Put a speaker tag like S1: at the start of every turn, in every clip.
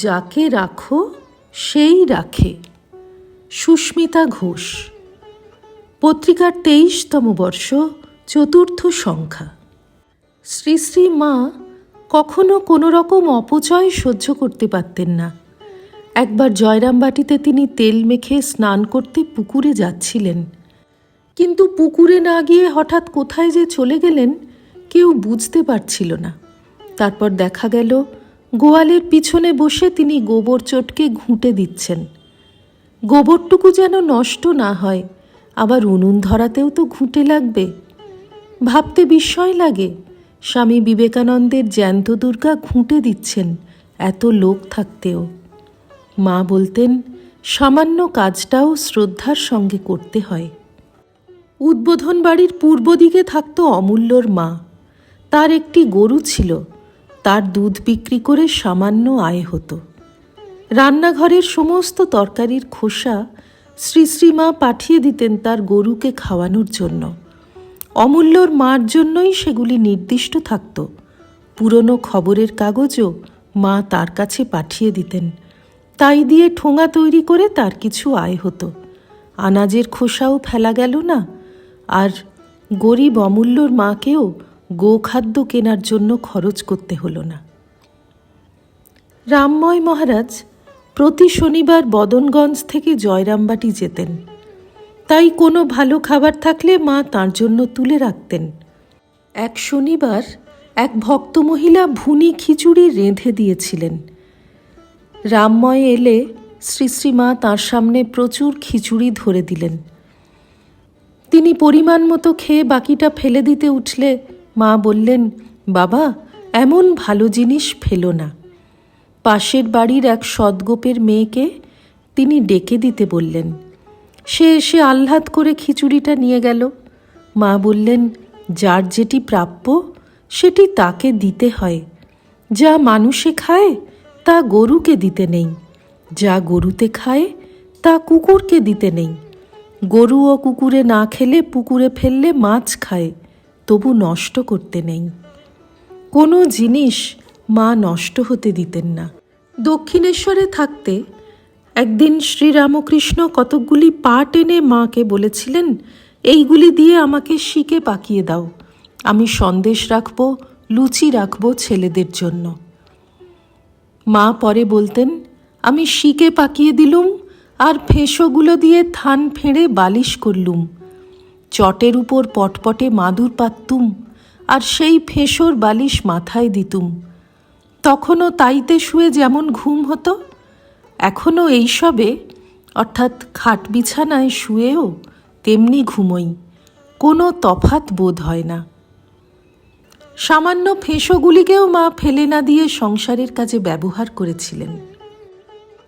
S1: যাকে রাখো সেই রাখে। সুস্মিতা ঘোষ। পত্রিকার 23তম বর্ষ, চতুর্থ সংখ্যা। শ্রী শ্রী মা কখনো কোনো রকম অপচয় সহ্য করতে পারতেন না। একবার জয়রামবাটিতে তিনি তেল মেখে স্নান করতে পুকুরে যাচ্ছিলেন, কিন্তু পুকুরে না গিয়ে হঠাৎ কোথায় যে চলে গেলেন কেউ বুঝতে পারছিল না। তারপর দেখা গেল গোয়ালের পিছনে বসে তিনি গোবর চটকে ঘুঁটে দিচ্ছেন। গোবরটুকু যেন নষ্ট না হয়, আবার উনুন ধরাতেও তো ঘুঁটে লাগবে। ভাবতে বিস্ময় লাগে, স্বামী বিবেকানন্দের জ্যান্ত দুর্গা ঘুঁটে দিচ্ছেন এত লোক থাকতেও। মা বলতেন, সামান্য কাজটাও শ্রদ্ধার সঙ্গে করতে হয়। উদ্বোধন বাড়ির পূর্ব দিকে থাকত অমূল্যর মা। তার একটি গরু ছিল, তার দুধ বিক্রি করে সামান্য আয় হতো। রান্নাঘরের সমস্ত তরকারির খোসা শ্রী শ্রীমা পাঠিয়ে দিতেন তার গরুকে খাওয়ানোর জন্য। অমূল্যর মার জন্যই সেগুলি নির্দিষ্ট থাকত। পুরনো খবরের কাগজও মা তার কাছে পাঠিয়ে দিতেন। তাই দিয়ে ঠোঙা তৈরি করে তার কিছু আয় হতো। আনাজের খোসাও ফেলা গেল না, আর গরিব অমূল্যর মাকেও গোখাদ্য কেনার জন্য খরচ করতে হলো না। রামময় মহারাজ প্রতি শনিবার বদনগঞ্জ থেকে জয়রামবাটি যেতেন। তাই কোনো ভালো খাবার থাকলে মা তার জন্য তুলে রাখতেন। এক শনিবার এক ভক্তমহিলা ভুনি খিচুড়ি রেঁধে দিয়েছিলেন। রামময় এলে শ্রী শ্রীমা তাঁর সামনে প্রচুর খিচুড়ি ধরে দিলেন। তিনি পরিমাণ মতো খেয়ে বাকিটা ফেলে দিতে উঠলে মা বললেন, বাবা, এমন ভালো জিনিস ফেলো না। পাশের বাড়ির এক সদ্গোপের মেয়েকে তিনি ডেকে দিতে বললেন। সে এসে আহ্লাদ করে খিচুড়িটা নিয়ে গেল। মা বললেন, যার যেটি প্রাপ্য সেটি তাকে দিতে হয়। যা মানুষে খায় তা গরুকে দিতে নেই, যা গরুতে খায় তা কুকুরকে দিতে নেই। গরু ও কুকুরে না খেলে পুকুরে ফেললে মাছ খায়, তবু নষ্ট করতে নেই। কোনো জিনিস মা নষ্ট হতে দিতেন না। দক্ষিণেশ্বরে থাকতে একদিন শ্রীরামকৃষ্ণ কতকগুলি পাট এনে মাকে বলেছিলেন, এইগুলি দিয়ে আমাকে শিকে পাকিয়ে দাও, আমি সন্দেশ রাখব, লুচি রাখব ছেলেদের জন্য। মা পরে বলতেন, আমি শিকে পাকিয়ে দিলুম আর ফেঁসোগুলো দিয়ে থান ফেঁড়ে বালিশ করলুম। চটের উপর পটপটে মাদুর পাততুম আর সেই ফেঁসোর বালিশ মাথায় দিতুম। তখনও তাইতে শুয়ে যেমন ঘুম হতো, এখনও এইসবে অর্থাৎ খাট বিছানায় শুয়েও তেমনি ঘুমোই, কোনো তফাৎ বোধ হয় না। সামান্য ফেঁসোগুলিকেও মা ফেলে না দিয়ে সংসারের কাজে ব্যবহার করেছিলেন।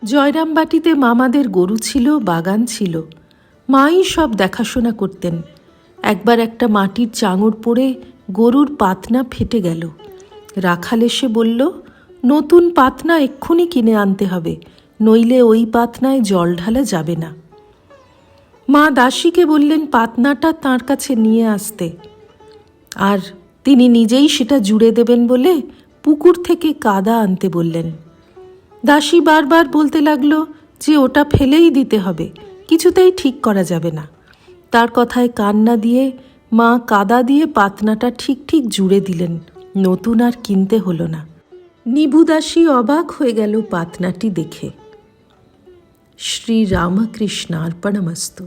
S1: জয়রামবাটিতে মামাদের গরু ছিল, বাগান ছিল, মাই সব দেখাশোনা করতেন। একবার একটা মাটির চাঙড় পড়ে গরুর পাতনা ফেটে গেল। রাখাল এসে বলল, নতুন পাতনা এক্ষুনি কিনে আনতে হবে, নইলে ওই পাতনায় জল ঢালা যাবে না। মা দাসীকে বললেন পাতনাটা তাঁর কাছে নিয়ে আসতে, আর তিনি নিজেই সেটা জুড়ে দেবেন বলে পুকুর থেকে কাদা আনতে বললেন। দাসী বারবার বলতে লাগলো যে ওটা ফেলেই দিতে হবে, কিছুতেই ঠিক করা যাবে না। তার কথায় কান না দিয়ে মা কাদা দিয়ে পাতনাটা ঠিক ঠিক জুড়ে দিলেন, নতুন আর কিনতে হলো না। নিবু দাসী অবাক হয়ে গেল পাতনাটি দেখে। শ্রী রামকৃষ্ণার্পণমস্তু।